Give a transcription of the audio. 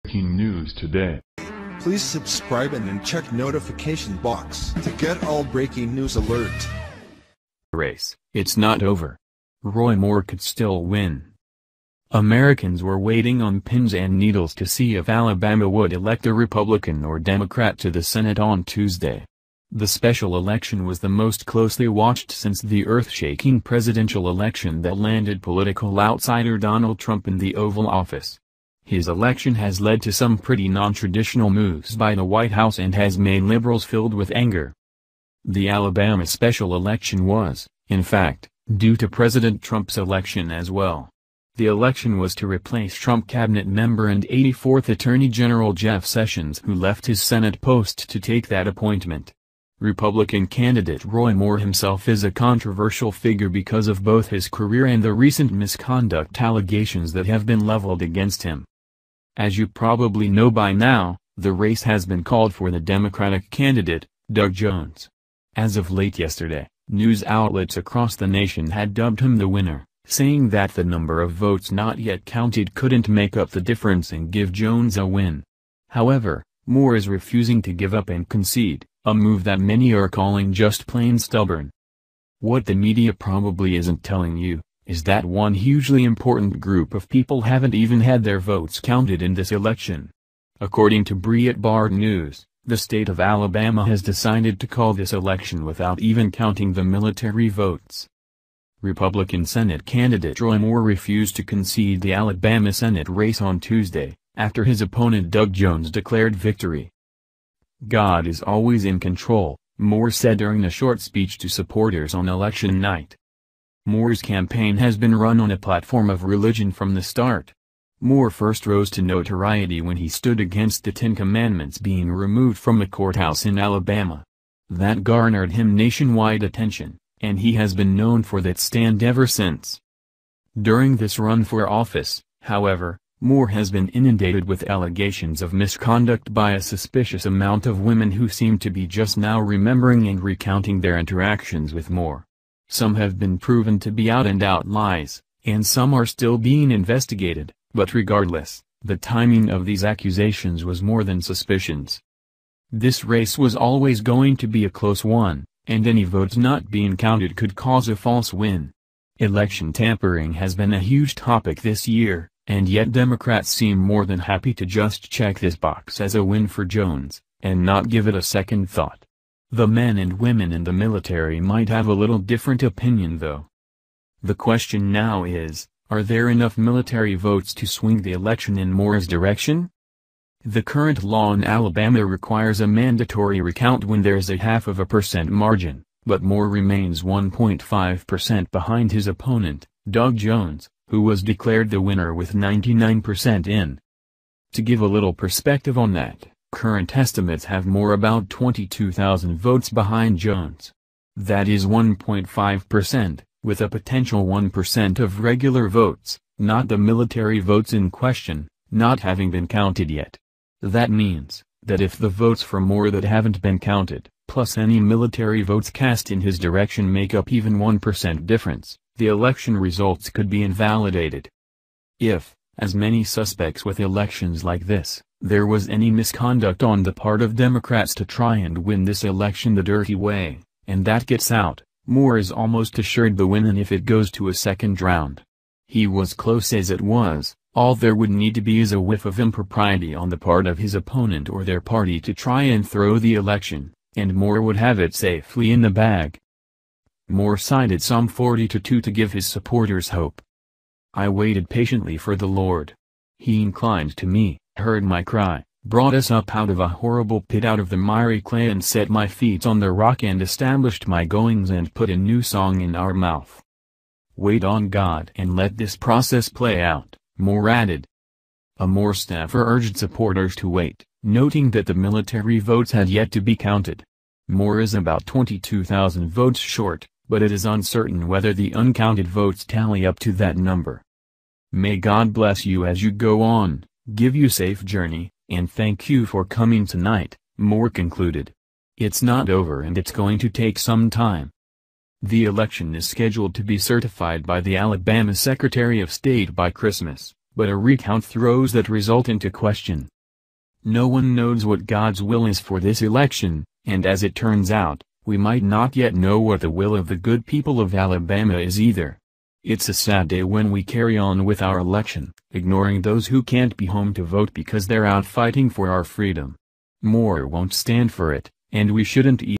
Breaking news today. Please subscribe and then check notification box to get all breaking news alert. Race, it's not over. Roy Moore could still win. Americans were waiting on pins and needles to see if Alabama would elect a Republican or Democrat to the Senate on Tuesday. The special election was the most closely watched since the earth-shaking presidential election that landed political outsider Donald Trump in the Oval Office. His election has led to some pretty non-traditional moves by the White House and has made liberals filled with anger. The Alabama special election was, in fact, due to President Trump's election as well. The election was to replace Trump cabinet member and 84th Attorney General Jeff Sessions, who left his Senate post to take that appointment. Republican candidate Roy Moore himself is a controversial figure because of both his career and the recent misconduct allegations that have been leveled against him. As you probably know by now, the race has been called for the Democratic candidate, Doug Jones. As of late yesterday, news outlets across the nation had dubbed him the winner, saying that the number of votes not yet counted couldn't make up the difference and give Jones a win. However, Moore is refusing to give up and concede, a move that many are calling just plain stubborn. What the media probably isn't telling you is that one hugely important group of people haven't even had their votes counted in this election. According to Breitbart News, the state of Alabama has decided to call this election without even counting the military votes. Republican Senate candidate Roy Moore refused to concede the Alabama Senate race on Tuesday, after his opponent Doug Jones declared victory. "God is always in control," Moore said during a short speech to supporters on election night. Moore's campaign has been run on a platform of religion from the start. Moore first rose to notoriety when he stood against the Ten Commandments being removed from a courthouse in Alabama. That garnered him nationwide attention, and he has been known for that stand ever since. During this run for office, however, Moore has been inundated with allegations of misconduct by a suspicious amount of women who seem to be just now remembering and recounting their interactions with Moore. Some have been proven to be out-and-out lies, and some are still being investigated, but regardless, the timing of these accusations was more than suspicions. This race was always going to be a close one, and any votes not being counted could cause a false win. Election tampering has been a huge topic this year, and yet Democrats seem more than happy to just check this box as a win for Jones, and not give it a second thought. The men and women in the military might have a little different opinion though. The question now is, are there enough military votes to swing the election in Moore's direction? The current law in Alabama requires a mandatory recount when there's a 0.5% margin, but Moore remains 1.5% behind his opponent, Doug Jones, who was declared the winner with 99% in. To give a little perspective on that, current estimates have Moore about 22,000 votes behind Jones. That is 1.5%, with a potential 1% of regular votes, not the military votes in question, not having been counted yet. That means that if the votes for Moore that haven't been counted, plus any military votes cast in his direction make up even 1% difference, the election results could be invalidated. If, as many suspects with elections like this, there was any misconduct on the part of Democrats to try and win this election the dirty way, and that gets out, Moore is almost assured the win and if it goes to a second round. He was close as it was, all there would need to be is a whiff of impropriety on the part of his opponent or their party to try and throw the election, and Moore would have it safely in the bag. Moore cited Psalm 42 to give his supporters hope. "I waited patiently for the Lord. He inclined to me, heard my cry, brought us up out of a horrible pit, out of the miry clay, and set my feet on the rock and established my goings and put a new song in our mouth." Wait on God and let this process play out, Moore added. A Moore staffer urged supporters to wait, noting that the military votes had yet to be counted. Moore is about 22,000 votes short, but it is uncertain whether the uncounted votes tally up to that number. May God bless you as you go on, give you safe journey, and thank you for coming tonight, Moore concluded. It's not over and it's going to take some time. The election is scheduled to be certified by the Alabama Secretary of State by Christmas, but a recount throws that result into question. No one knows what God's will is for this election, and as it turns out, we might not yet know what the will of the good people of Alabama is either. It's a sad day when we carry on with our election, ignoring those who can't be home to vote because they're out fighting for our freedom. More won't stand for it, and we shouldn't either.